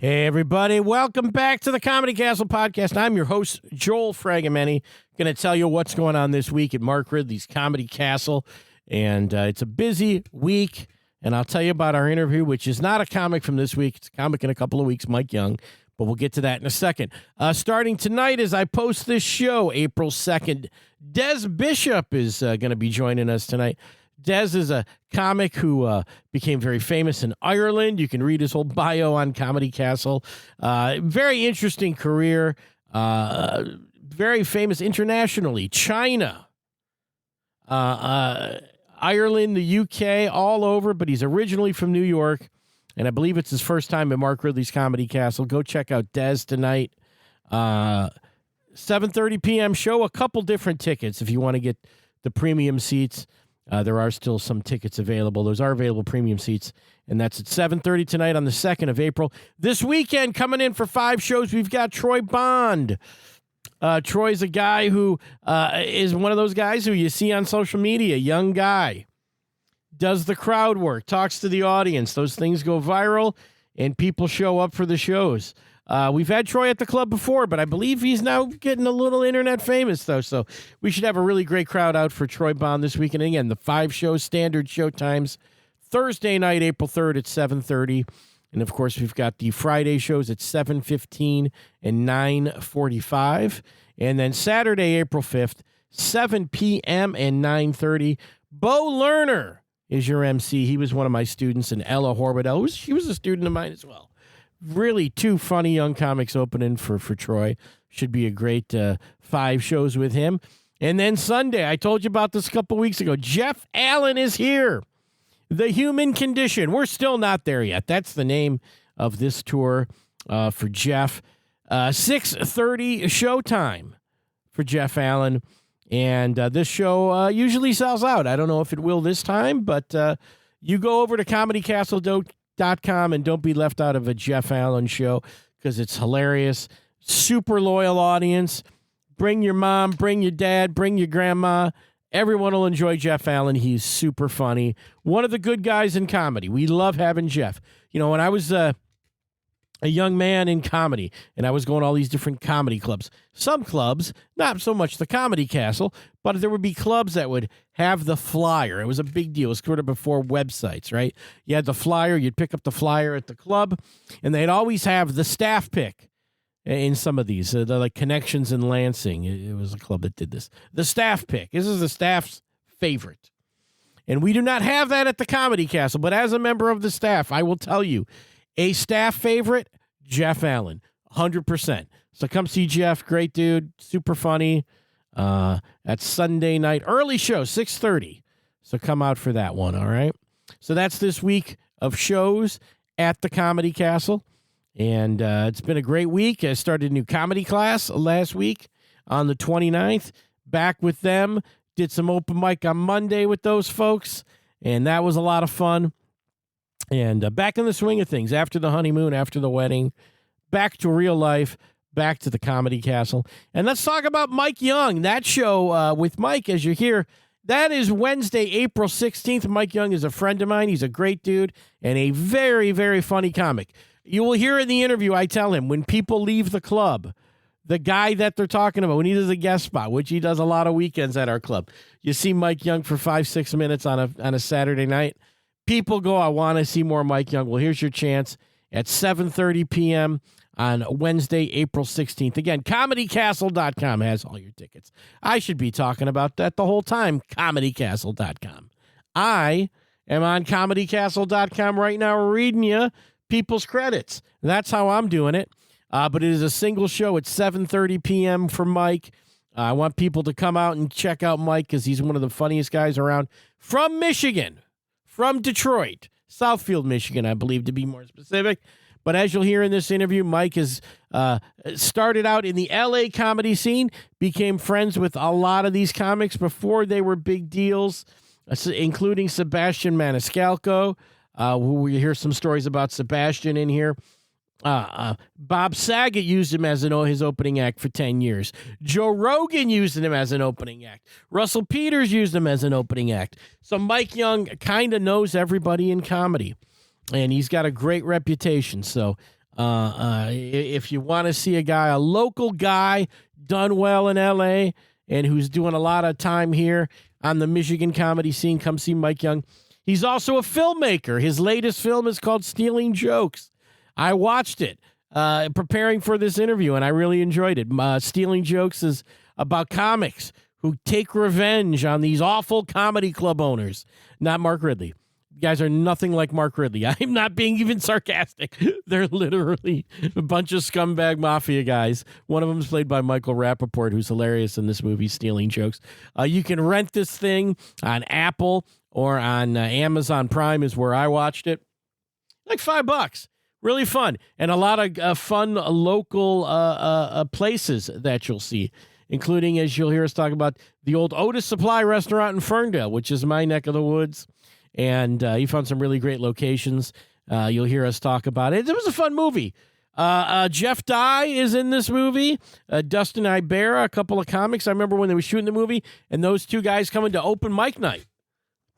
Hey, everybody. Welcome back to the Comedy Castle podcast. I'm your host, Joel Fragomeni. Going to tell you what's going on this week at Mark Ridley's Comedy Castle. And it's a busy week. And I'll tell you about our interview, which is not a comic from this week. It's a comic in a couple of weeks, Mike Young. But we'll get to that in a second. Starting tonight as I post this show, April 2nd, Des Bishop is going to be joining us tonight. Des is a comic who became very famous in Ireland. You can read his whole bio on Comedy Castle. Very interesting career. Very famous internationally. China, Ireland, the UK, all over. But he's originally from New York. And I believe it's his first time at Mark Ridley's Comedy Castle. Go check out Des tonight. 7:30 p.m. show. A couple different tickets if you want to get the premium seats. There are still some tickets available. Those are available premium seats, and that's at 7:30 tonight on the 2nd of April. This weekend, coming in for 5 shows, we've got Troy Bond. Troy's a guy who is one of those guys who you see on social media, young guy, does the crowd work, talks to the audience. Those things go viral, and people show up for the shows. We've had Troy at the club before, but I believe he's now getting a little internet famous, though. So we should have a really great crowd out for Troy Bond this weekend. And again, the 5 shows, standard show times. Thursday night, April 3rd at 7:30. And, of course, we've got the Friday shows at 7:15 and 9:45. And then Saturday, April 5th, 7 p.m. and 9:30. Bo Lerner is your MC. He was one of my students, and Ella Horbadell. She was a student of mine as well. Really 2 funny young comics opening for Troy. Should be a great 5 shows with him. And then Sunday, I told you about this a couple weeks ago. Jeff Allen is here. The Human Condition. We're still not there yet. That's the name of this tour for Jeff. 6:30 showtime for Jeff Allen. And this show usually sells out. I don't know if it will this time, but you go over to ComedyCastle.com and don't be left out of a Jeff Allen show because it's hilarious. Super loyal audience. Bring your mom, bring your dad, bring your grandma. Everyone will enjoy Jeff Allen. He's super funny. One of the good guys in comedy. We love having Jeff. You know, when I was a young man in comedy, and I was going to all these different comedy clubs. Some clubs, not so much the Comedy Castle, but there would be clubs that would have the flyer. It was a big deal. It was sort of before websites, right? You had the flyer. You'd pick up the flyer at the club, and they'd always have the staff pick in some of these. The like Connections in Lansing. It was a club that did this. The staff pick. This is the staff's favorite. And we do not have that at the Comedy Castle, but as a member of the staff, I will tell you, a staff favorite, Jeff Allen, 100%. So come see Jeff. Great dude. Super funny. That's Sunday night. Early show, 6:30. So come out for that one, all right? So that's this week of shows at the Comedy Castle. And it's been a great week. I started a new comedy class last week on the 29th. Back with them. Did some open mic on Monday with those folks. And that was a lot of fun. And back in the swing of things, after the honeymoon, after the wedding, back to real life, back to the Comedy Castle. And let's talk about Mike Young. That show with Mike, as you hear, that is Wednesday, April 16th. Mike Young is a friend of mine. He's a great dude and a very, very funny comic. You will hear in the interview, I tell him, when people leave the club, the guy that they're talking about, when he does a guest spot, which he does a lot of weekends at our club, you see Mike Young for 5-6 minutes on a Saturday night. People go, I want to see more Mike Young. Well, here's your chance at 7:30 p.m. on Wednesday, April 16th. Again, ComedyCastle.com has all your tickets. I should be talking about that the whole time, ComedyCastle.com. I am on ComedyCastle.com right now reading you people's credits. That's how I'm doing it. But it is a single show at 7:30 p.m. for Mike. I want people to come out and check out Mike because he's one of the funniest guys around from Michigan. From Detroit, Southfield, Michigan, I believe, to be more specific. But as you'll hear in this interview, Mike has started out in the L.A. comedy scene, became friends with a lot of these comics before they were big deals, including Sebastian Maniscalco, who we hear some stories about Sebastian in here. Bob Saget used him as his opening act for 10 years. Joe Rogan used him as an opening act. Russell Peters used him as an opening act. So Mike Young kind of knows everybody in comedy, and he's got a great reputation. So If you want to see a local guy done well in L.A. and who's doing a lot of time here on the Michigan comedy scene, come see Mike Young. He's also a filmmaker. His latest film is called Stealing Jokes. I watched it preparing for this interview, and I really enjoyed it. Stealing Jokes is about comics who take revenge on these awful comedy club owners, not Mark Ridley. You guys are nothing like Mark Ridley. I'm not being even sarcastic. They're literally a bunch of scumbag mafia guys. One of them is played by Michael Rappaport, who's hilarious in this movie, Stealing Jokes. You can rent this thing on Apple or on Amazon Prime is where I watched it. Like $5. Really fun. And a lot of fun local places that you'll see, including, as you'll hear us talk about, the old Otis Supply restaurant in Ferndale, which is my neck of the woods. And he found some really great locations. You'll hear us talk about it. It was a fun movie. Jeff Dye is in this movie. Dustin Ibera, a couple of comics. I remember when they were shooting the movie, and those two guys coming to open mic night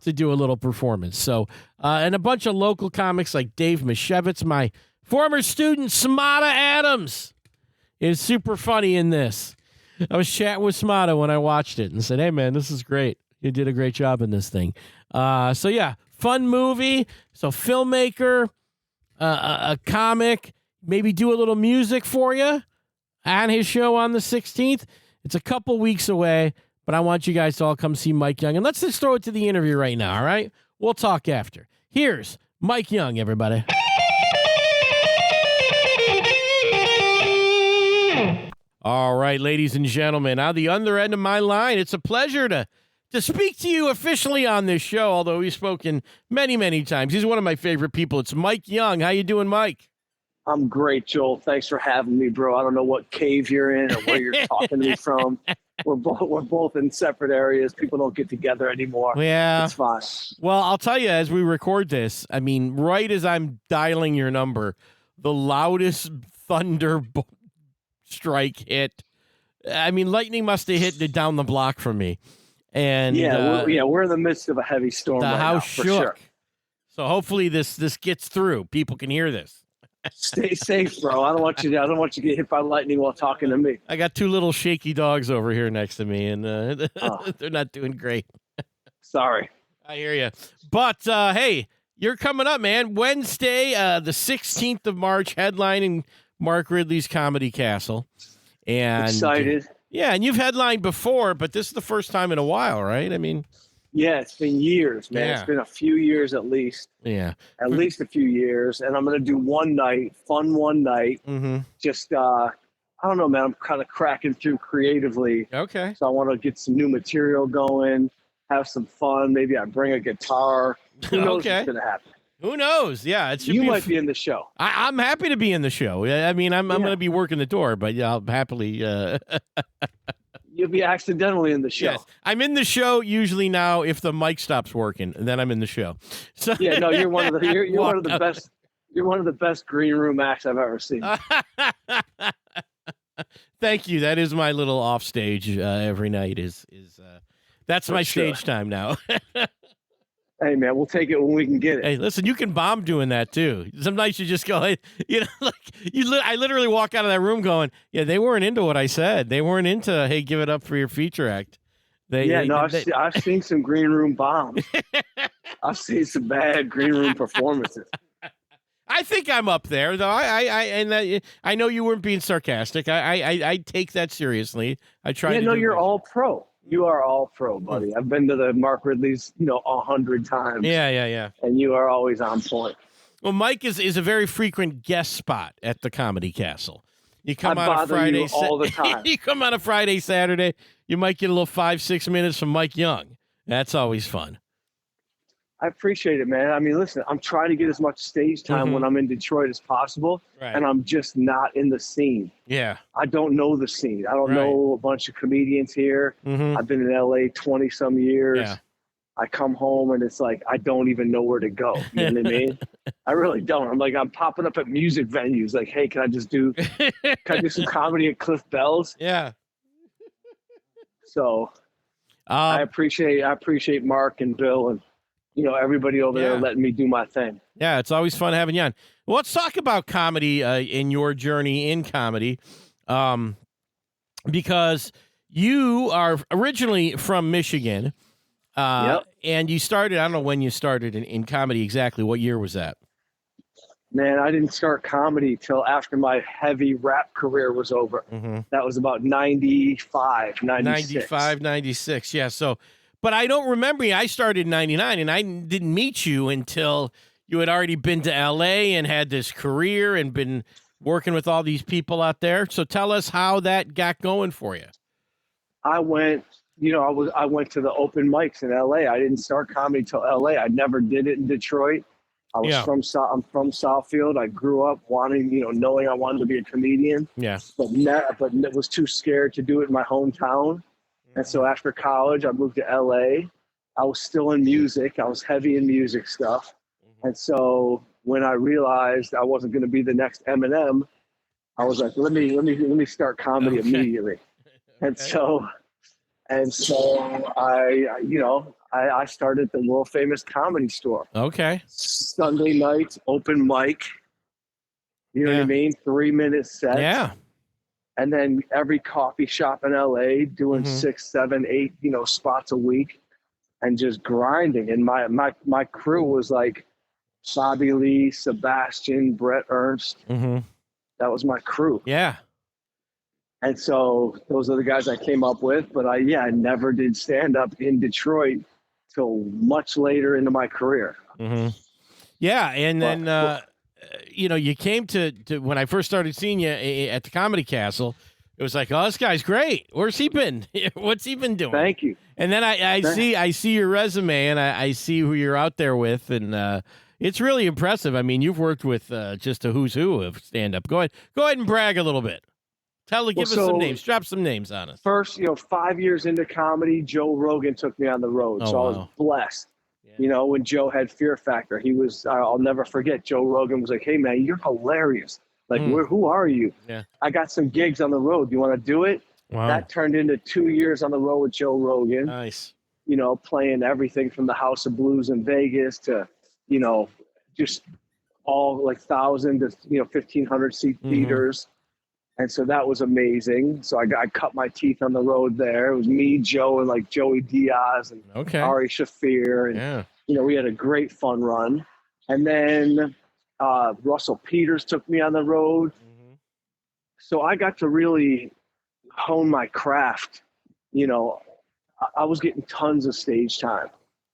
to do a little performance. So, and a bunch of local comics like Dave Mishevitz, my former student, Smada Adams, is super funny in this. I was chatting with Smada when I watched it and said, hey, man, this is great. You did a great job in this thing. So, yeah, fun movie. So, filmmaker, a comic, maybe do a little music for you on his show on the 16th. It's a couple weeks away, but I want you guys to all come see Mike Young. And let's just throw it to the interview right now, all right? We'll talk after. Here's Mike Young, everybody. All right, ladies and gentlemen, on the other end of my line, it's a pleasure to speak to you officially on this show, although we've spoken many, many times. He's one of my favorite people. It's Mike Young. How you doing, Mike? I'm great, Joel. Thanks for having me, bro. I don't know what cave you're in or where you're talking to me from. We're both in separate areas. People don't get together anymore. Yeah. It's fine. Well, I'll tell you, as we record this, I mean, right as I'm dialing your number, the loudest thunder strike hit. I mean, lightning must have hit down the block from me. And we're in the midst of a heavy storm the right house now, shook. for sure. So hopefully this gets through. People can hear this. Stay safe, bro. I don't want you to get hit by lightning while talking to me. I got two little shaky dogs over here next to me, and they're not doing great. Sorry. I hear you. But, hey, you're coming up, man. Wednesday, the 16th of March, headlining Mark Ridley's Comedy Castle. And excited. Yeah, and you've headlined before, but this is the first time in a while, right? I mean, yeah, it's been years, man. Yeah. It's been a few years at least. Yeah. At least a few years. And I'm going to do one night, fun one night. Mm-hmm. Just, I don't know, man. I'm kind of cracking through creatively. Okay. So I want to get some new material going, have some fun. Maybe I bring a guitar. Who knows what's going to happen? Who knows? Yeah, it should you might be in the show. I'm happy to be in the show. I mean, I'm going to be working the door, but yeah, I'll happily. You'll be accidentally in the show. Yes, I'm in the show usually now. If the mic stops working, then I'm in the show. So yeah, no, you're one of the you're one of the best. You're one of the best green room acts I've ever seen. Thank you. That is my little off stage every night. That's my stage time now. Hey, man, we'll take it when we can get it. Hey, listen, you can bomb doing that, too. Some nights you just go, hey, I literally walk out of that room going, yeah, they weren't into what I said. They weren't into, hey, give it up for your feature act. I've seen some green room bombs. I've seen some bad green room performances. I think I'm up there, though. I know you weren't being sarcastic. I take that seriously. I try. You're all pro. You are all pro, buddy. I've been to the Mark Ridley's, 100 times. Yeah. And you are always on point. Well, Mike is a very frequent guest spot at the Comedy Castle. You come I on a bother Friday you all the time. You come on a Friday, Saturday. You might get a little 5-6 minutes from Mike Young. That's always fun. I appreciate it, man. I mean, listen, I'm trying to get as much stage time when I'm in Detroit as possible, and I'm just not in the scene. Yeah. I don't know the scene. I don't know a bunch of comedians here. Mm-hmm. I've been in LA 20-some years. Yeah. I come home, and it's like I don't even know where to go. You know what I mean? I really don't. I'm popping up at music venues like, hey, can I do some comedy at Cliff Bell's? Yeah. So I appreciate Mark and Bill and everybody over there Yeah. letting me do my thing. Yeah, it's always fun having you on. Well, let's talk about comedy in your journey in comedy, because you are originally from Michigan, Yep. and you started. I don't know when you started in comedy exactly. What year was that? Man, I didn't start comedy till after my heavy rap career was over. Mm-hmm. That was about 95, 96. 95, 96. Yeah. So, but I don't remember. I started in 99, and I didn't meet you until you had already been to LA and had this career and been working with all these people out there. So tell us how that got going for you. I went, I went to the open mics in LA. I didn't start comedy till LA. I never did it in Detroit. I was Yeah. I'm from Southfield. I grew up wanting, knowing I wanted to be a comedian, Yeah. but was too scared to do it in my hometown. And so after college, I moved to LA. I was still in music. I was heavy in music stuff. And so when I realized I wasn't going to be the next Eminem, I was like, let me start comedy Okay. immediately. And so I started the world famous Comedy Store. Okay. Sunday nights, open mic. You know what I Yeah. mean? 3-minute sets. Yeah. And then every coffee shop in LA doing Mhm. 6, 7, 8, spots a week and just grinding. And my crew was like Bobby Lee, Sebastian, Brett Ernst. Mm-hmm. That was my crew. Yeah. And so those are the guys I came up with. But I never did stand up in Detroit till much later into my career. Mm-hmm. Yeah. And then, you came to when I first started seeing you at the Comedy Castle, it was like, oh, this guy's great. Where's he been? What's he been doing? Thank you. And then I see your resume and I see who you're out there with, and it's really impressive. I mean, you've worked with just a who's who of stand up. Go ahead and brag a little bit. Give us some names. Drop some names on us. First, 5 years into comedy, Joe Rogan took me on the road. Oh, so I wow. was blessed. Yeah. When Joe had Fear Factor, I'll never forget, Joe Rogan was like, hey man, you're hilarious. Like, who are you? Yeah. I got some gigs on the road. You want to do it? Wow. That turned into 2 years on the road with Joe Rogan. Nice. Playing everything from the House of Blues in Vegas to, just all like 1,000 to 1,500 seat theaters. And so that was amazing. So I cut my teeth on the road there. It was me, Joe, and like Joey Diaz and Ari Shaffir. And, we had a great fun run. And then Russell Peters took me on the road. So I got to really hone my craft. I was getting tons of stage time.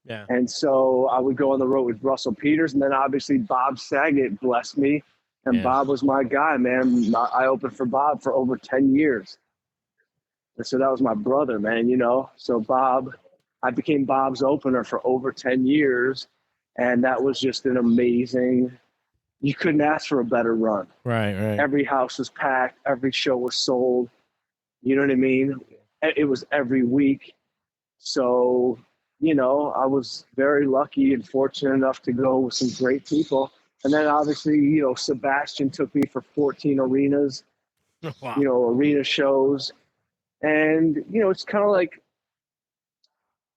Yeah. And so I would go on the road with Russell Peters. And then obviously Bob Saget blessed me. And Bob was my guy, man. I opened for Bob for over 10 years. And so that was my brother, man, So I became Bob's opener for over 10 years. And that was just an amazing, you couldn't ask for a better run. Right. Every house was packed. Every show was sold. You know what I mean? It was every week. So, I was very lucky and fortunate enough to go with some great people. And then obviously, Sebastian took me for 14 arenas, Wow. Arena shows. And, it's kind of like,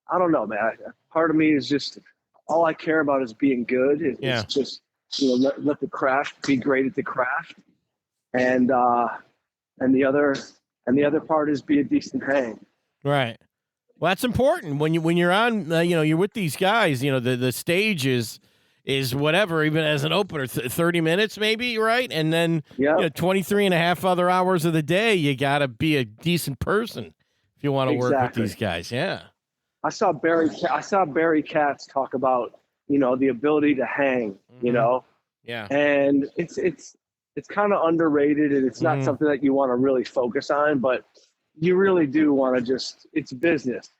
I don't know, man. Part of me is just, all I care about is being good. It's just, let the craft be great at the craft. And the other part is be a decent hang. Right. Well, that's important when you're on, you're with these guys, the stage is whatever, even as an opener, 30 minutes maybe, right? And then 23 and a half other hours of the day, you got to be a decent person if you want to work with these guys. Yeah. I saw Barry Katz talk about, the ability to hang, Yeah. And it's kind of underrated, and it's not something that you want to really focus on, but you really do want to it's business.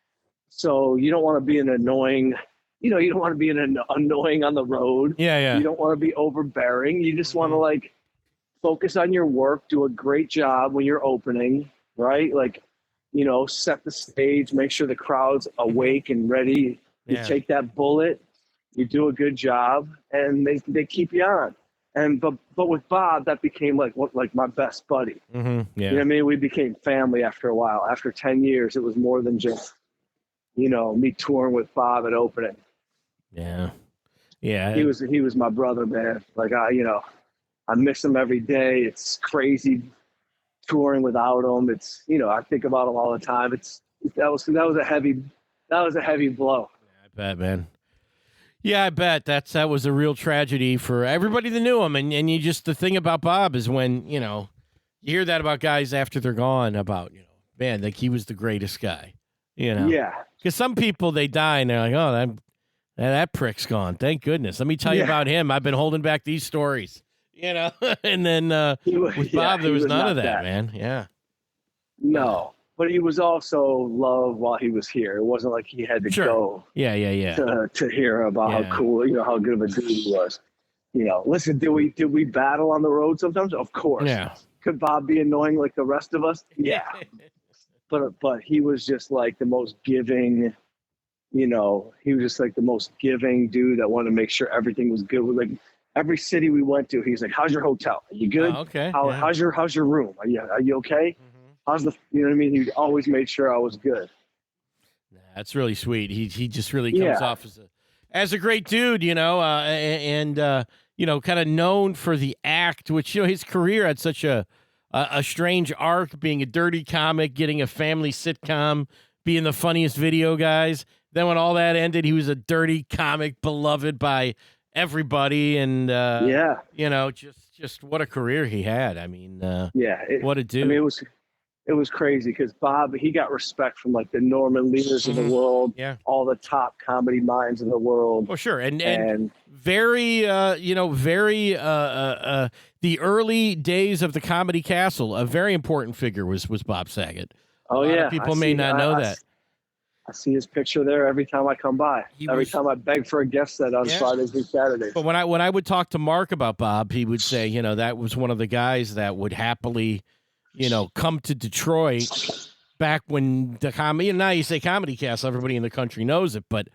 So you don't want to be an annoying, you don't want to be annoying on the road. Yeah. You don't want to be overbearing. You just want to focus on your work, do a great job when you're opening, right? Set the stage, make sure the crowd's awake and ready. You take that bullet, you do a good job, and they keep you on. And but with Bob, that became like my best buddy. Yeah. You know what I mean? We became family after a while. After 10 years, it was more than just, me touring with Bob and opening. Yeah. Yeah. He was my brother, man. Like I miss him every day. It's crazy touring without him. It's I think about him all the time. That was a heavy blow. I bet, man. Yeah, I bet that was a real tragedy for everybody that knew him. And you just, the thing about Bob is when, you hear that about guys after they're gone about, man, like he was the greatest guy, Yeah. Because some people, they die and they're like, oh, that prick's gone. Thank goodness. Let me tell you about him. I've been holding back these stories, and then with Bob, there was none of that, man. Yeah. No. But he was also loved while he was here. It wasn't like he had to go. Yeah. To hear about how cool, how good of a dude he was. Listen, did we battle on the road sometimes? Of course. Yeah. Could Bob be annoying like the rest of us? Yeah. but he was just like the most giving. He was just like the most giving dude that wanted to make sure everything was good. Like every city we went to, he's like, "How's your hotel? Are you good? Okay. How's your room? Are you okay? Mm-hmm. How's the what I mean?" He always made sure I was good. That's really sweet. He just really comes off as a great dude, and kind of known for the act, which his career had such a strange arc, being a dirty comic, getting a family sitcom, being the funniest video guys. Then when all that ended, he was a dirty comic, beloved by everybody, and just what a career he had. I mean, what a dude. I mean, it was crazy because Bob, he got respect from like the Norman Lears of the world, all the top comedy minds in the world. Oh, sure, and very, the early days of the Comedy Castle, a very important figure was Bob Saget. Oh, a lot of people may not know that. I see his picture there every time I come by. Every time I beg for a guest set on Fridays and Saturdays. But when I would talk to Mark about Bob, he would say, that was one of the guys that would happily, come to Detroit back when the comedy. And now you say Comedy Castle, everybody in the country knows it, but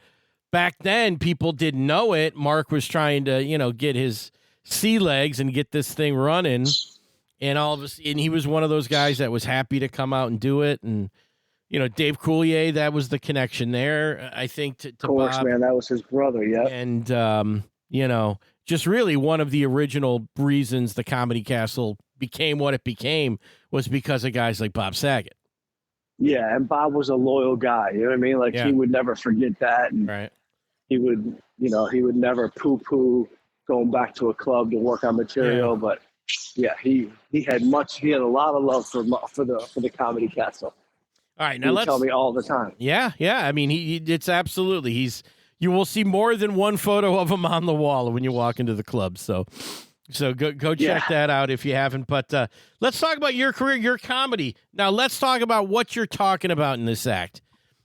back then people didn't know it. Mark was trying to, get his sea legs and get this thing running, and and he was one of those guys that was happy to come out and do it, and. Dave Coulier, that was the connection there, I think, to Of course, Bob. man, that was his brother, yeah. And, just really one of the original reasons the Comedy Castle became what it became was because of guys like Bob Saget. Yeah, and Bob was a loyal guy, you know what I mean? Like, he would never forget that. And right. He would, he would never poo-poo going back to a club to work on material, but, he had a lot of love for the Comedy Castle. All right, now let's tell me all the time. Yeah. I mean, it's absolutely you will see more than one photo of him on the wall when you walk into the club. So go check that out if you haven't. But let's talk about your career, your comedy. Now let's talk about what you're talking about in this act.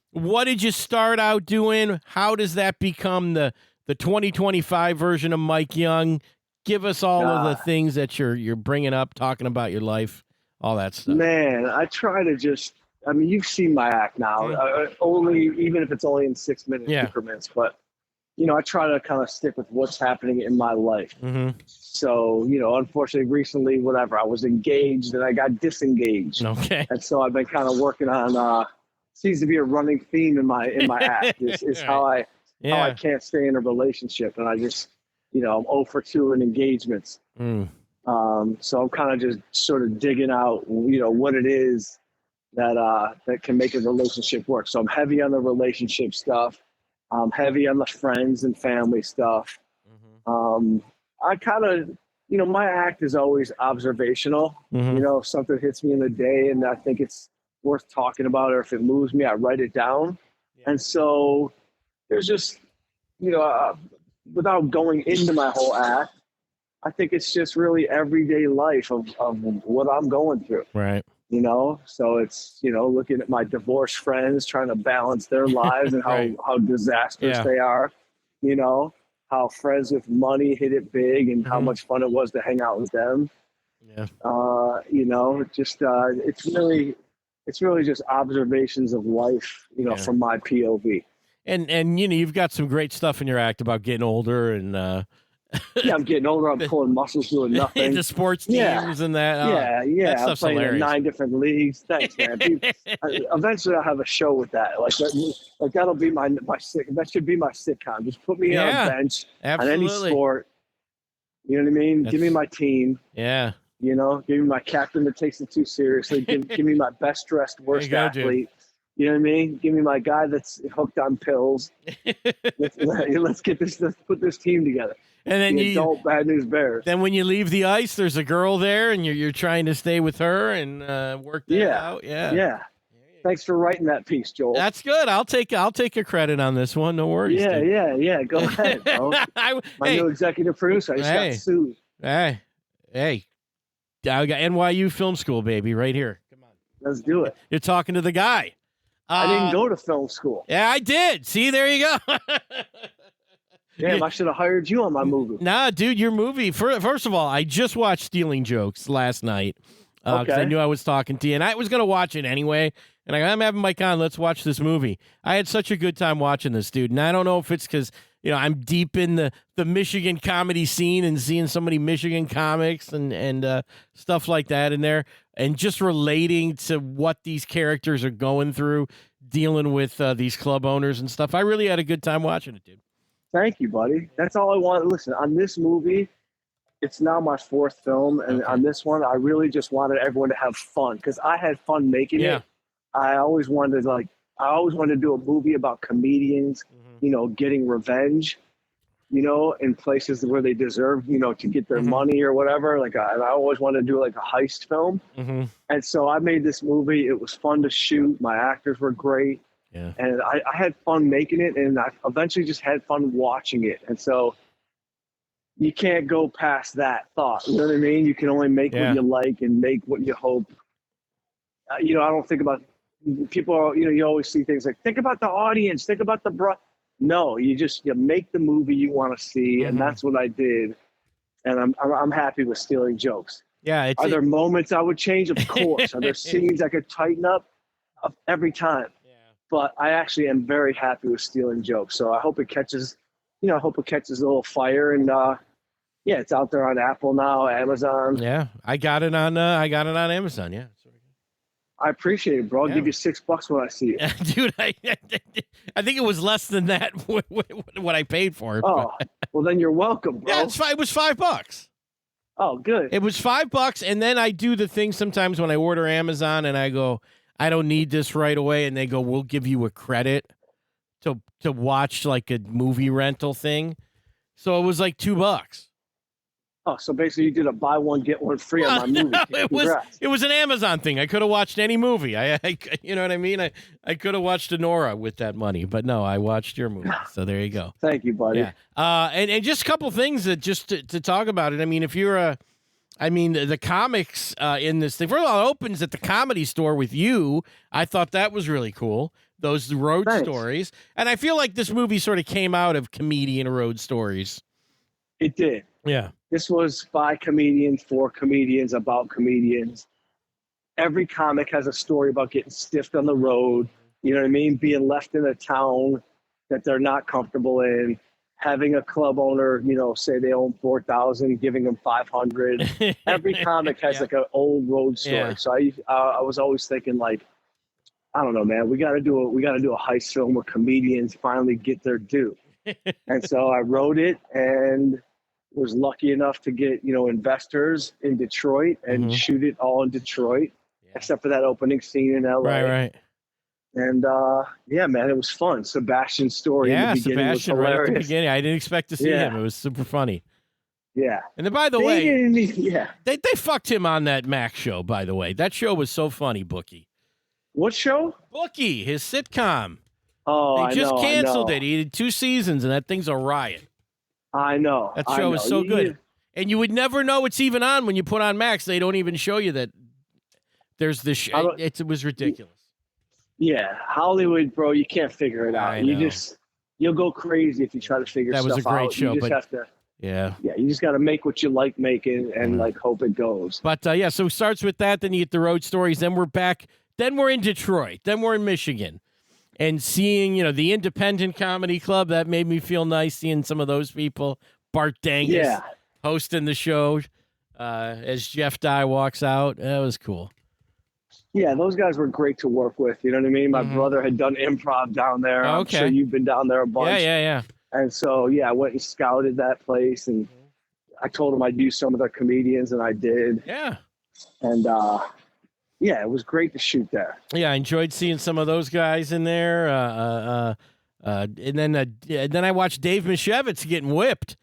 What did you start out doing? How does that become the 2025 version of Mike Young? Give us all of the things that you're bringing up, talking about your life, all that stuff. Man, I try to just. I mean, you've seen my act now, even if it's only in 6 minute increments, but, I try to kind of stick with what's happening in my life. Mm-hmm. So, unfortunately, recently, I was engaged and I got disengaged. Okay. And so I've been kind of working on, seems to be a running theme in my act is how I can't stay in a relationship. And I just, I'm 0 for 2 in engagements. Mm. So I'm kind of just sort of digging out, what it is that can make a relationship work. So I'm heavy on the relationship stuff. I'm heavy on the friends and family stuff. Mm-hmm. I kind of, my act is always observational. Mm-hmm. If something hits me in the day and I think it's worth talking about, or if it moves me, I write it down. Yeah. And so there's just, without going into my whole act, I think it's just really everyday life of what I'm going through. Right. So it's, looking at my divorced friends, trying to balance their lives and how disastrous they are, how friends with money hit it big and how much fun it was to hang out with them. Yeah. It's really just observations of life, from my POV. And you've got some great stuff in your act about getting older and Yeah, I'm getting older. I'm pulling muscles doing nothing. The sports Yeah. teams and that. Yeah. That I'm stuff's playing in hilarious. 9 different leagues. Thanks, man. Eventually, I'll have a show with that. Like that'll be my that should be my sitcom. Just put me on Yeah, a bench absolutely. on any sport. You know what I mean? Give me my team. Yeah. You know, give me my captain that takes it too seriously. Give me my best dressed, worst There you go, dude. athlete. You know what I mean? Give me my guy that's hooked on pills. Let's put this team together. And then The adult Bad News Bears. Then when you leave the ice, there's a girl there, and you're trying to stay with her and work that out. Yeah. Thanks for writing that piece, Joel. That's good. I'll take a credit on this one. No worries. Yeah, dude. yeah. Go ahead, bro. My new executive producer. I just got sued. Hey, I got NYU Film School, baby, right here. Come on, let's do it. You're talking to the guy. I didn't go to film school. Yeah, I did. See, there you go. Damn, I should have hired you on my movie. Nah, dude, your movie. First of all, I just watched Stealing Jokes last night because I knew I was talking to you, and I was going to watch it anyway. And I'm having Mike on. Let's watch this movie. I had such a good time watching this, dude. And I don't know if it's because I'm deep in the Michigan comedy scene and seeing so many Michigan comics and stuff like that in there, and just relating to what these characters are going through, dealing with these club owners and stuff. I really had a good time watching it, dude. Thank you, buddy. That's all I want. Listen, on this movie, it's now my 4th film, and on this one, I really just wanted everyone to have fun because I had fun making it. I always wanted to do a movie about comedians, getting revenge, in places where they deserve, to get their money or whatever. Like I always wanted to do like a heist film. And so I made this movie. It was fun to shoot. My actors were great. Yeah. And I had fun making it, and I eventually just had fun watching it. And so you can't go past that thought. You know what I mean? You can only make what you like and make what you hope. I don't think about people. You always see things like, think about the audience, think about the No, you make the movie you want to see, and that's what I did. And I'm happy with Stealing Jokes. Yeah. Are there moments I would change? Of course. Are there scenes I could tighten up? Every time. But I actually am very happy with Stealing Jokes. So I hope it catches, a little fire. And it's out there on Apple now, Amazon. Yeah, I got it on Amazon. Yeah. I appreciate it, bro. I'll give you $6 when I see it. Dude, I think it was less than that what I paid for it. Oh, well then you're welcome, bro. Yeah, it was $5. Oh, good. It was $5, and then I do the thing sometimes when I order Amazon and I go, I don't need this right away, and they go, we'll give you a credit to watch like a movie rental thing. So it was like $2. Oh, so basically you did a buy one get one free on my movie. It was an Amazon thing. I could have watched any movie. I you know what I mean? I could have watched Anora with that money, but no, I watched your movie. So there you go. Thank you, buddy. Yeah. And just a couple things that just to talk about it. I mean, if you're the comics in this thing, first of all, it opens at the Comedy Store with you. I thought that was really cool. Those road stories. And I feel like this movie sort of came out of comedian road stories. It did. Yeah. This was by comedians, for comedians, about comedians. Every comic has a story about getting stiffed on the road. You know what I mean? Being left in a town that they're not comfortable in. Having a club owner, say they own 4,000, giving them 500. Every comic has like an old road story. Yeah. So I was always thinking like, I don't know, man, we got to do a heist film where comedians finally get their due. And so I wrote it and was lucky enough to get, investors in Detroit and shoot it all in Detroit, except for that opening scene in LA. Right. And man, it was fun. Sebastian's story in the beginning was hilarious. Right at the beginning. I didn't expect to see him. It was super funny. Yeah. And then, by the way, they fucked him on that Mac show, by the way. That show was so funny, Bookie. What show? Bookie, his sitcom. Oh, they just canceled it. He did 2 seasons, and that thing's a riot. I know. That show is so good. And you would never know it's even on when you put on Max. They don't even show you that there's this. It was ridiculous. Yeah, Hollywood, bro, you can't figure it out. You'll go crazy if you try to figure stuff out. That was a great show, but have to, you just got to make what you like making and like hope it goes. But so it starts with that. Then you get the road stories. Then we're back. Then we're in Detroit. Then we're in Michigan, and seeing the independent comedy club, that made me feel nice seeing some of those people. Bart Dangus Yeah. hosting the show as Jeff Dye walks out. That was cool. Yeah, those guys were great to work with. You know what I mean? My Mhm. brother had done improv down there. I'm Okay. sure you've been down there a bunch. Yeah. And so, yeah, I went and scouted that place, and I told them I'd use some of their comedians, and I did. Yeah. And yeah, it was great to shoot there. Yeah, I enjoyed seeing some of those guys in there. And then I watched Dave Mishevitz getting whipped.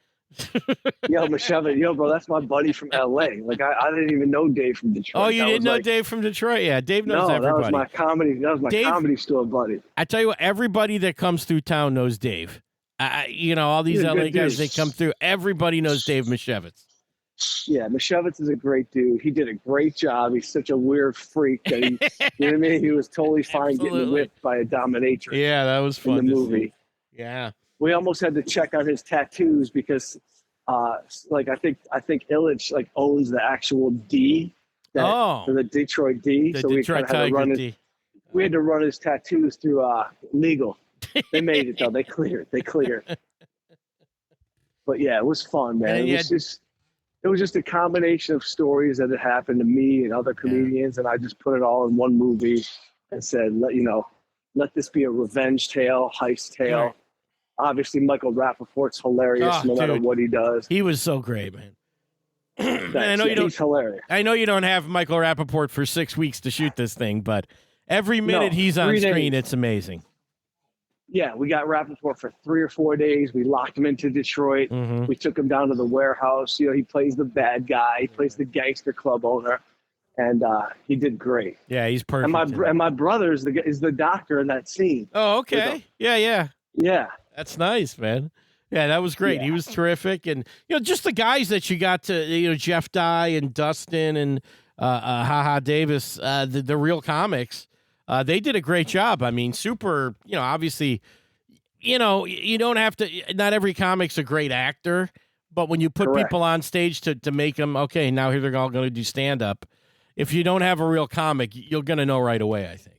Yo, Michelle, bro, that's my buddy from LA. Like I didn't even know Dave from Detroit. Oh, you That didn't was know like, Dave from Detroit? Yeah, Dave knows No, everybody. that was my Dave- comedy store buddy. I tell you what, everybody that comes through town knows Dave. All these He's a LA good guys dude. that come through, everybody knows Dave Mishevitz. Yeah, Mishevitz is a great dude. He did a great job. He's such a weird freak that he, you know what I mean? He was totally fine getting Absolutely. whipped by a dominatrix Yeah, that was in fun the to see. movie. Yeah. We almost had to check out his tattoos because, like I think Illich like owns the actual D, for the Detroit D. The so Detroit we had to run Tiger his, D. we had to run his tattoos through legal. They made it though. They cleared. But yeah, it was fun, man. And It was just a combination of stories that had happened to me and other comedians, and I just put it all in one movie and said, let this be a revenge tale, heist tale. Right. Obviously, Michael Rappaport's hilarious Oh, no matter dude. what he does. He was so great, man. And He's hilarious. I know you don't have Michael Rappaport for 6 weeks to shoot this thing, but every minute he's on 3 screen, days. it's amazing. Yeah, we got Rappaport for 3 or 4 days. We locked him into Detroit. Mhm. We took him down to the warehouse. He plays the bad guy. He plays the gangster club owner, and he did great. Yeah, he's perfect. And my brother is the doctor in that scene. Oh, okay. Yeah. Yeah, That's nice, man. Yeah, that was great. Yeah. He was terrific. And, just the guys that you got to, Jeff Dye and Dustin and Haha Davis, the real comics, they did a great job. I mean, super, obviously, you don't have to, not every comic's a great actor, but when you put Correct. people on stage to make them, okay, now here they're all going to do stand-up. If you don't have a real comic, you're going to know right away, I think.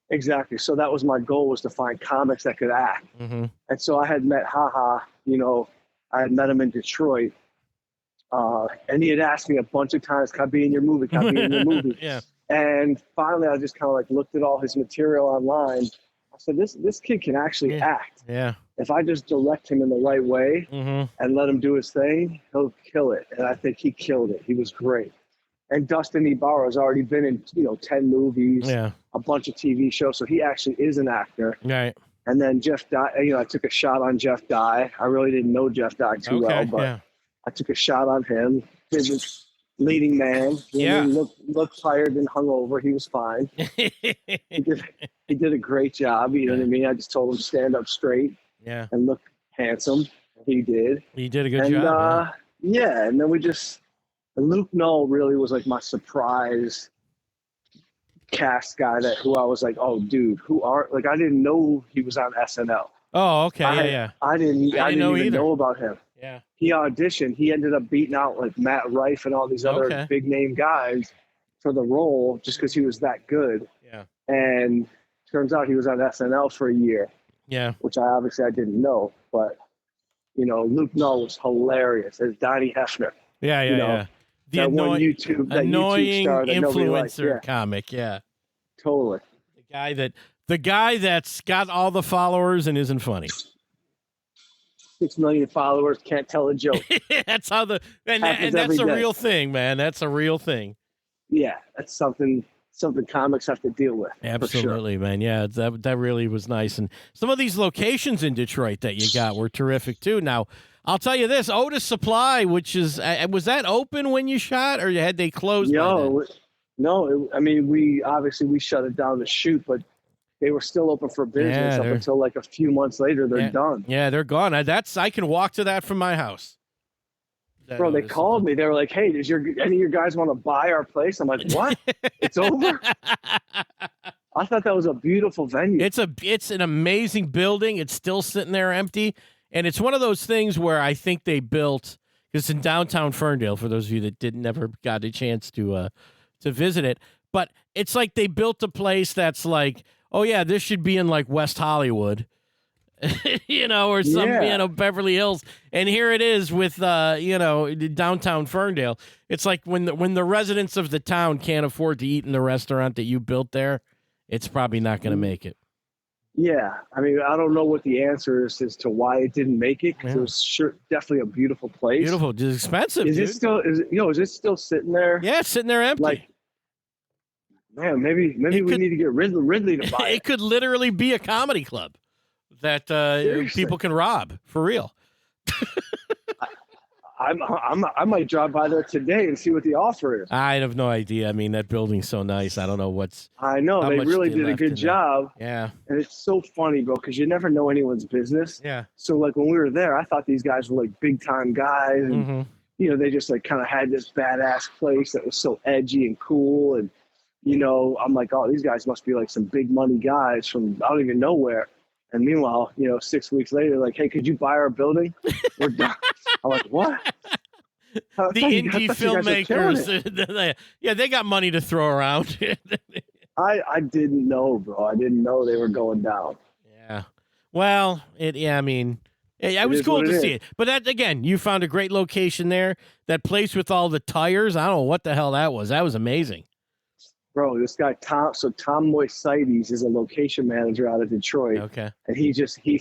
exactly. So that was my goal, was to find comics that could act. Mm-hmm. And so I had met Haha, I had met him in Detroit. And he had asked me a bunch of times, can I be in your movie? Can I be in your movie? Yeah. And finally, I just kind of like looked at all his material online. I said, this kid can actually act. Yeah. If I just direct him in the right way Mm-hmm. and let him do his thing, he'll kill it. And I think he killed it. He was great. And Dustin Ibarra has already been in, 10 movies, Yeah. a bunch of TV shows. So he actually is an actor. Right. And then Jeff Dye, I took a shot on Jeff Dye. I really didn't know Jeff Dye too well, but yeah. I took a shot on him. He was leading man. Yeah. He looked tired and hungover. He was fine. He did a great job. You know what I mean? I just told him stand up straight Yeah. and look handsome. He did. He did a good And job. yeah, and then and Luke Knoll really was like my surprise cast guy who I was like, oh dude, I didn't know he was on SNL. Oh, okay. Yeah. I didn't know even either. know about him. Yeah. He auditioned. He ended up beating out like Matt Rife and all these other Okay. big name guys for the role just because he was that good. Yeah. And turns out he was on SNL for a year, Yeah. which I didn't know. But Luke Knoll was hilarious as Donnie Hefner. Yeah. You know, Yeah. The that one YouTube annoying star that nobody likes. influencer Yeah, comic. Yeah. totally. The guy that's got all the followers and isn't funny. 6 million followers, can't tell a joke. That's how and Happens that's every a day. real thing, man. That's a real thing. Yeah, that's something comics have to deal with. For sure. Absolutely, man. Yeah, that really was nice. And some of these locations in Detroit that you got were terrific too. Now, I'll tell you this: Otis Supply, which is was that open when you shot, or had they closed? by then? No. We shut it down to shoot, but they were still open for business Yeah, up they're- until like a few months later. They're done. Yeah, they're gone. I can walk to that from my house. That Bro, they Otis called me. They were like, "Hey, does any of your guys want to buy our place?" I'm like, "What? It's over?" I thought that was a beautiful venue. It's an amazing building. It's still sitting there empty, and it's one of those things where I think they built, because it's in downtown Ferndale. For those of you that never got a chance to visit it, but it's like they built a place that's like, oh yeah, this should be in like West Hollywood, or some, Yeah. Beverly Hills. And here it is with, downtown Ferndale. It's like when the residents of the town can't afford to eat in the restaurant that you built there, it's probably not going to make it. Yeah, I mean, I don't know what the answer is as to why it didn't make it, because it was definitely a beautiful place. Beautiful, just expensive. Is it still? Is it still sitting there? Yeah, it's sitting there empty. Like, man, maybe we need to get Ridley to buy it. It could literally be a comedy club that people can rob for real. I might drive by there today and see what the offer is. I have no idea. I mean, that building's so nice. I don't know what's. I know how they much really they did a left good in job. Yeah. And it's so funny, bro, because you never know anyone's business. Yeah. So like when we were there, I thought these guys were like big time guys, and they just like kind of had this badass place that was so edgy and cool, and I'm like, oh, these guys must be like some big money guys from I don't even know where. And meanwhile, 6 weeks later, like, hey, could you buy our building? We're done. I'm like, what? The indie filmmakers, they got money to throw around. I didn't know, bro. I didn't know they were going down. Yeah. Well, it was cool to see it. But that, again, you found a great location there. That place with all the tires, I don't know what the hell that was. That was amazing. Bro, this guy, Tom Moisides is a location manager out of Detroit. Okay. And he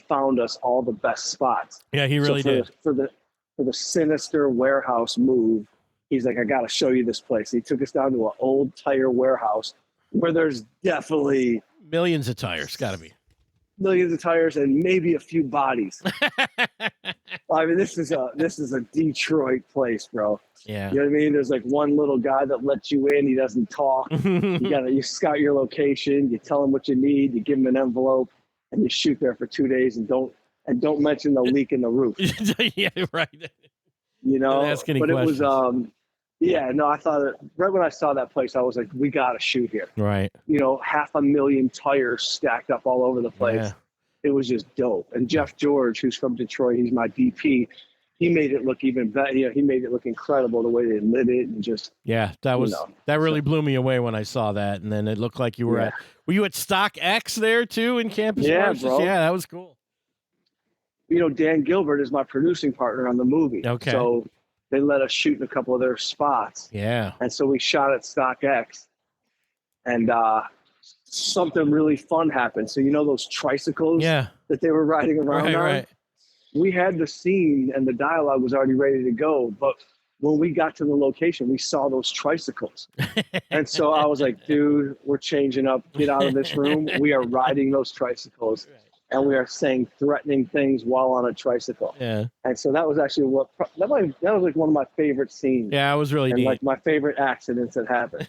found us all the best spots. Yeah, he really did. For the sinister warehouse move, he's like, I got to show you this place. He took us down to an old tire warehouse where there's definitely millions of tires. Got to be millions of tires and maybe a few bodies. I mean, this is a Detroit place, bro. Yeah. You know what I mean? There's like one little guy that lets you in. He doesn't talk. You scout your location. You tell him what you need. You give him an envelope, and you shoot there for 2 days and don't mention the leak in the roof. Yeah, right. But it was, I thought right when I saw that place, I was like, we got to shoot here. Right. 500,000 tires stacked up all over the place. Yeah. It was just dope. And Jeff George, who's from Detroit, he's my DP. He made it look even better. He made it look incredible the way they lit it and just. Yeah, that really blew me away when I saw that. And then it looked like you were were you at Stock X there too in Campus Martius? Bro. Yeah, that was cool. Dan Gilbert is my producing partner on the movie. Okay. So they let us shoot in a couple of their spots. Yeah. And so we shot at Stock X. And something really fun happened. So those tricycles that they were riding around on? Right. We had the scene and the dialogue was already ready to go. But when we got to the location, we saw those tricycles. And so I was like, dude, we're changing up. Get out of this room. We are riding those tricycles. And we are saying threatening things while on a tricycle. Yeah. And so that was actually that was like one of my favorite scenes. Yeah, it was really neat. Like my favorite accidents that happened.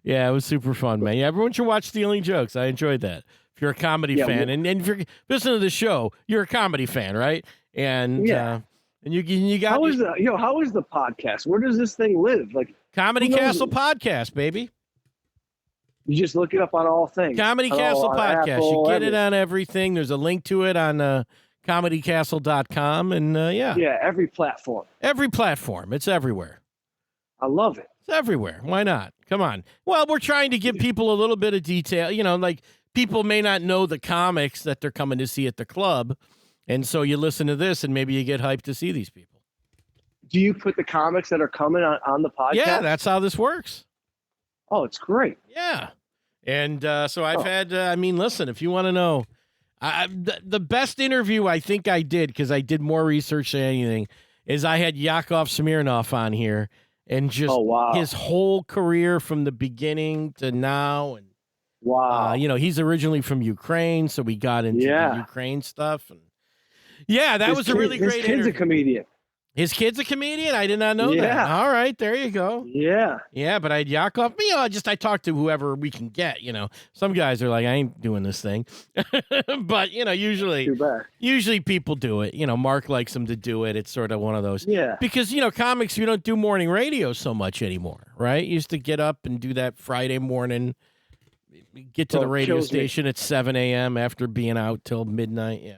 Yeah, it was super fun, man. Yeah, everyone should watch Stealing Jokes. I enjoyed that. If you're a comedy fan, and if you're listening to the show, you're a comedy fan, right? And and you got how is the podcast? Where does this thing live? Like Comedy Castle Podcast, baby. You just look it up on all things. Comedy Castle Podcast. Apple, you get it on everything. There's a link to it on comedycastle.com. And yeah, every platform. Every platform. It's everywhere. I love it. It's everywhere. Why not? Come on. Well, we're trying to give people a little bit of detail. Like people may not know the comics that they're coming to see at the club. And so you listen to this and maybe you get hyped to see these people. Do you put the comics that are coming on the podcast? Yeah, that's how this works. Oh, it's great. Yeah. And so I've had, listen, if you want to know, the best interview I think I did, because I did more research than anything, is I had Yakov Smirnoff on here and just his whole career from the beginning to now. And he's originally from Ukraine, so we got into the Ukraine stuff. And that was a really great interview. His kid's a comedian. His kid's a comedian? I did not know that. All right, there you go. Yeah. Yeah, but I had Yakov. I talk to whoever we can get, Some guys are like, I ain't doing this thing. But, usually people do it. Mark likes them to do it. It's sort of one of those. Yeah. Because, comics, we don't do morning radio so much anymore, right? You used to get up and do that Friday morning, get to the radio station at 7 a.m. after being out till midnight. Yeah.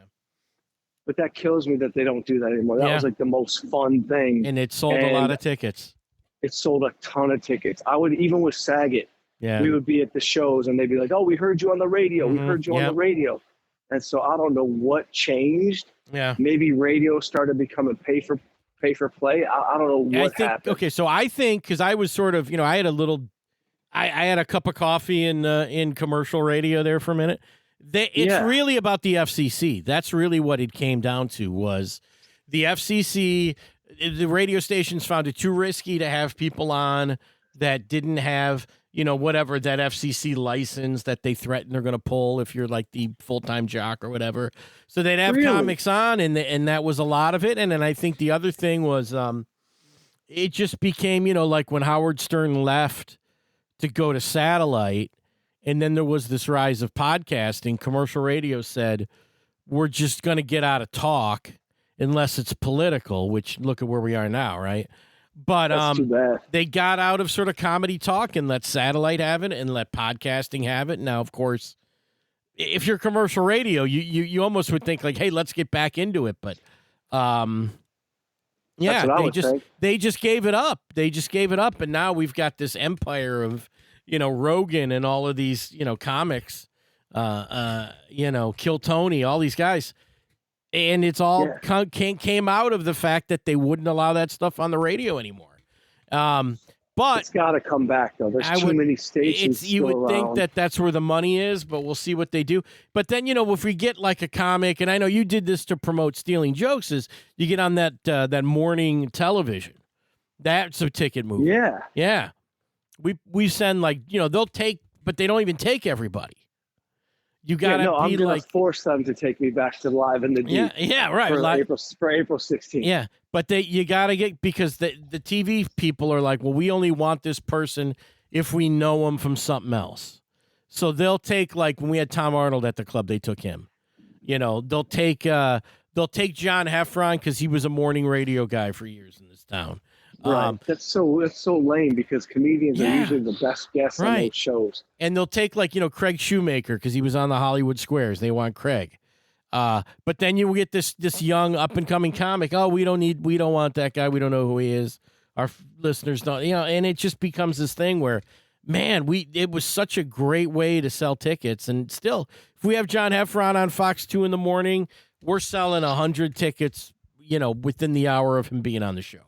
But that kills me that they don't do that anymore. That was like the most fun thing. And it sold a lot of tickets. It sold a ton of tickets. I would, even with Saget, we would be at the shows and they'd be like, oh, we heard you on the radio. We heard you on the radio. And so I don't know what changed. Yeah. Maybe radio started becoming pay for play. I don't know what happened. Okay, so I think because I was sort of, I had a little, I had a cup of coffee in commercial radio there for a minute. It's really about the FCC. That's really what it came down to, was the FCC. The radio stations found it too risky to have people on that didn't have, whatever, that FCC license that they threaten they're going to pull if you're like the full-time jock or whatever. So they'd have comics on, and that was a lot of it. And then I think the other thing was it just became, like when Howard Stern left to go to satellite, and then there was this rise of podcasting, commercial radio said, we're just going to get out of talk unless it's political, which look at where we are now, right? But That's too bad. They got out of sort of comedy talk and let satellite have it and let podcasting have it. Now, of course, if you're commercial radio, you almost would think like, hey, let's get back into it. But they just gave it up. They just gave it up, and now we've got this empire of Rogan and all of these comics, Kill Tony, all these guys. And it's all came out of the fact that they wouldn't allow that stuff on the radio anymore. But it's got to come back, though. There's too many stations. You would think that that's where the money is, but we'll see what they do. But then, if we get like a comic, and I know you did this to promote Stealing Jokes, is you get on that morning television. That's a ticket movie. Yeah. We send they'll take, but they don't even take everybody. You gotta be I'm gonna force them to take me back to Live in the Deep. Yeah, right. For April 16th. Yeah, but you gotta get, because the TV people are like, well, we only want this person if we know them from something else. So they'll take, like when we had Tom Arnold at the club, they took him. They'll take John Heffron because he was a morning radio guy for years in this town. Right. That's so lame, because comedians are usually the best guests on those shows. And they'll take Craig Shoemaker because he was on the Hollywood Squares. They want Craig. But then you get this young up and coming comic. Oh, we don't want that guy. We don't know who he is. Our listeners don't. And it just becomes this thing where, man, it was such a great way to sell tickets. And still, if we have John Heffron on Fox 2 in the morning, we're selling 100 tickets, within the hour of him being on the show.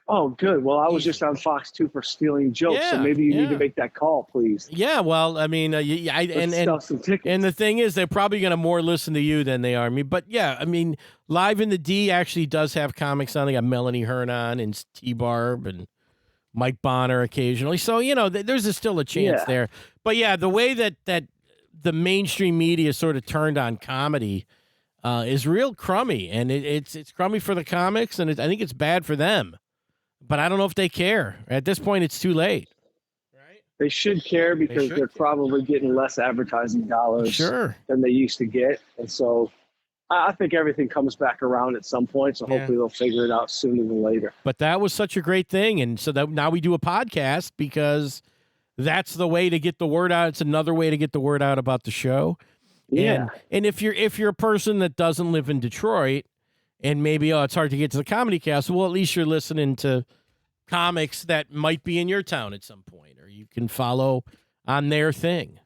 Oh, good. Well, I was just on Fox 2 for Stealing Jokes, so maybe you need to make that call, please. Yeah, well, I mean, sell some tickets. And the thing is, they're probably going to more listen to you than they are me. But yeah, I mean, Live in the D actually does have comics on. They got Melanie Hearn on, and T-Barb, and Mike Bonner occasionally. So, there's still a chance there. But yeah, the way that the mainstream media sort of turned on comedy is real crummy, and it's crummy for the comics, and I think it's bad for them. But I don't know if they care. At this point, it's too late. Right? They should care, because they're probably getting less advertising dollars than they used to get. And so I think everything comes back around at some point. So hopefully they'll figure it out sooner than later. But that was such a great thing. And so that now we do a podcast, because that's the way to get the word out. It's another way to get the word out about the show. Yeah. And if you're a person that doesn't live in Detroit, and maybe, it's hard to get to the Comedy Castle, well, at least you're listening to comics that might be in your town at some point, or you can follow on their thing.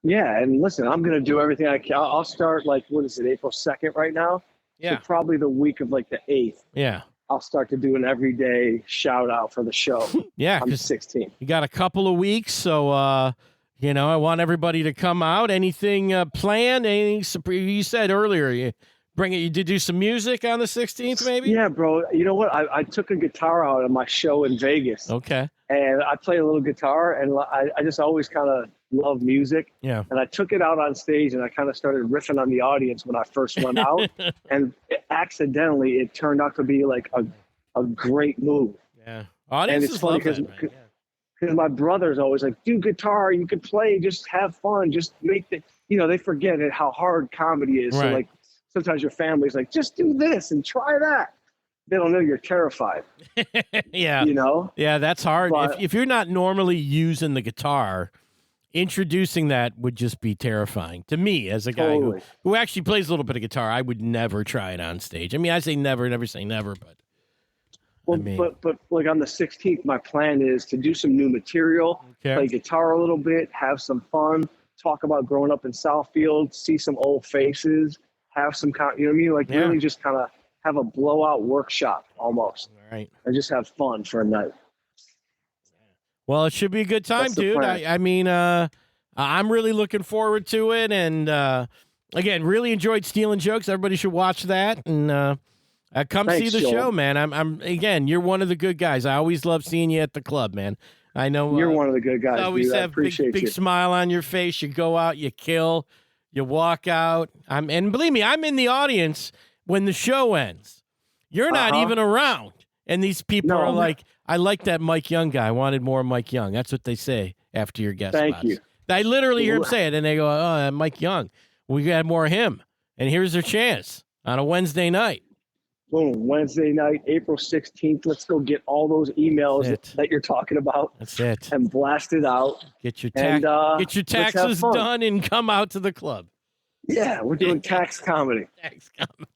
Yeah, and listen, I'm going to do everything I can. I'll start, April 2nd right now? Yeah. So probably the week of, the 8th. Yeah. I'll start to do an everyday shout-out for the show. Yeah. On the 16th. You got a couple of weeks, so, I want everybody to come out. Anything planned? Anything you said earlier, you did do some music on the 16th, maybe? Yeah, bro. You know what? I took a guitar out of my show in Vegas. Okay. And I play a little guitar, and I just always kind of love music. Yeah. And I took it out on stage, and I kind of started riffing on the audience when I first went out. And accidentally, it turned out to be like a great move. Yeah. And it's funny because my brother's always like, do guitar, you can play, just have fun, just make they forget how hard comedy is. Right. So sometimes your family's like, just do this and try that. They don't know you're terrified. Yeah. Yeah, that's hard. But, if you're not normally using the guitar, introducing that would just be terrifying to me as a guy who actually plays a little bit of guitar. I would never try it on stage. I mean, I say never say never, but. But like on the 16th, my plan is to do some new material, play guitar a little bit, have some fun, talk about growing up in Southfield, see some old faces, have some, you know what I mean? Like Yeah. really just kind of have a blowout workshop almost, All right. and just have fun for a night. Well, it should be a good time, That's the dude. plan. I mean, I'm really looking forward to it. And again, really enjoyed Stealing Jokes. Everybody should watch that and come Thanks, see the Joel. show, man. I'm again, you're one of the good guys. I always love seeing you at the club, man. I know You're one of the good guys, you always dude. I have appreciate big you. smile on your face. You go out, you kill, you walk out. And believe me, I'm in the audience when the show ends. You're not Uh-huh. even around. And these people No, are man. like, I like that Mike Young guy. I wanted more Mike Young. That's what they say after your guest Thank spots. you. I literally hear him say it, and they go, oh, Mike Young. We got more of him. And here's their chance on a Wednesday night. Boom, Wednesday night, April 16th. Let's go get all those emails That's it. that you're talking about That's it. and blast it out. Get your, And get your let's have taxes fun. done and come out to the club. Yeah, we're doing tax comedy. Tax comedy.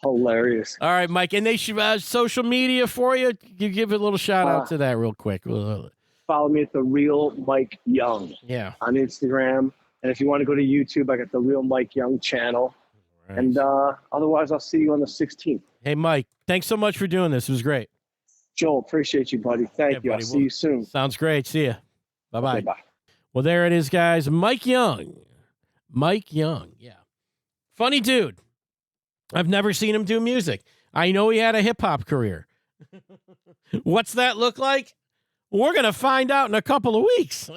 Hilarious. All right, Mike. And they should social media for you. You give a little shout out Uh, to that real quick. Follow me at The Real Mike Young Yeah. on Instagram. And if you want to go to YouTube, I got The Real Mike Young channel. Right. And otherwise, I'll see you on the 16th. Hey, Mike, thanks so much for doing this. It was great. Joel, appreciate you, buddy. Thank you. buddy. I'll see you soon. Sounds great. See ya. Bye-bye. Okay, bye. Well, there it is, guys. Mike Young. Mike Young. Yeah. Funny dude. I've never seen him do music. I know he had a hip-hop career. What's that look like? We're going to find out in a couple of weeks.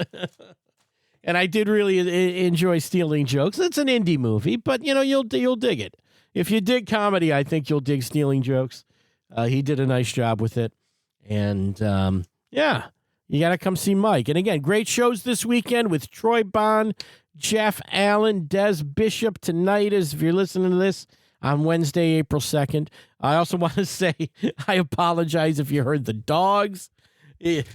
And I did really enjoy Stealing Jokes. It's an indie movie, but, you know, you'll dig it. If you dig comedy, I think you'll dig Stealing Jokes. He did a nice job with it. And, yeah, you got to come see Mike. And, again, great shows this weekend with Troy Bond, Jeff Allen, Des Bishop. Tonight is, if you're listening to this, on Wednesday, April 2nd. I also want to say I apologize if you heard the dogs.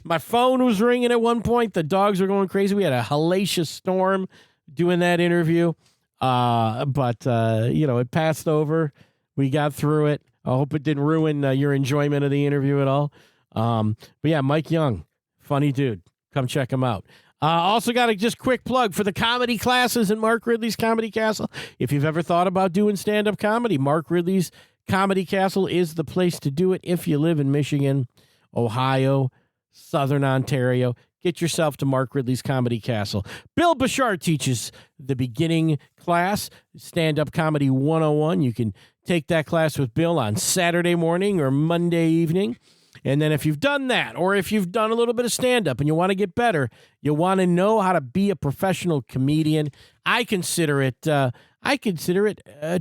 My phone was ringing at one point. The dogs were going crazy. We had a hellacious storm doing that interview. But you know, it passed over. We got through it. I hope it didn't ruin your enjoyment of the interview at all. But yeah, Mike Young, funny dude. Come check him out. Also got a just quick plug for the comedy classes at Mark Ridley's Comedy Castle. If you've ever thought about doing stand-up comedy, Mark Ridley's Comedy Castle is the place to do it if you live in Michigan, Ohio, Southern Ontario. Get yourself to Mark Ridley's Comedy Castle. Bill Bashar teaches the beginning class, Stand-Up Comedy 101. You can take that class with Bill on Saturday morning or Monday evening. And then if you've done that, or if you've done a little bit of stand-up and you want to get better, you want to know how to be a professional comedian, I consider it a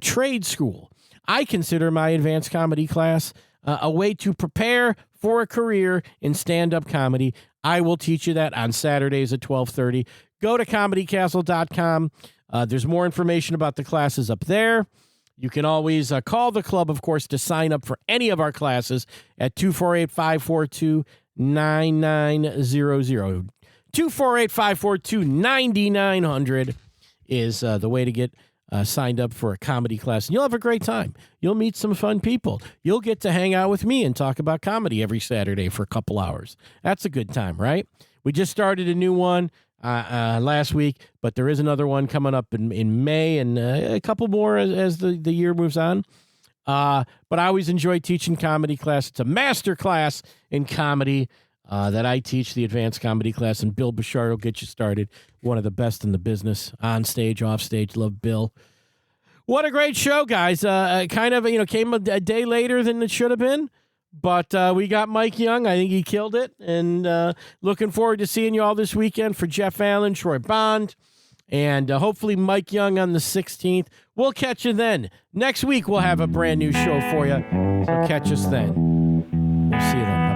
trade school. I consider my advanced comedy class a way to prepare for a career in stand-up comedy. I will teach you that on Saturdays at 12:30. Go to comedycastle.com. There's more information about the classes up there. You can always call the club, of course, to sign up for any of our classes at 248-542-9900. 248-542-9900 is the way to get signed up for a comedy class. And you'll have a great time. You'll meet some fun people. You'll get to hang out with me and talk about comedy every Saturday for a couple hours. That's a good time, right? We just started a new one last week, but there is another one coming up in May and a couple more as the year moves on. But I always enjoy teaching comedy class. It's a master class in comedy that I teach, the advanced comedy class, and Bill Bashar will get you started. One of the best in the business, on stage, off stage. Love Bill. What a great show, guys. Kind of, came a day later than it should have been. But we got Mike Young. I think he killed it. And looking forward to seeing you all this weekend for Jeff Allen, Troy Bond, and hopefully Mike Young on the 16th. We'll catch you then. Next week, we'll have a brand new show for you. So catch us then. We'll see you then.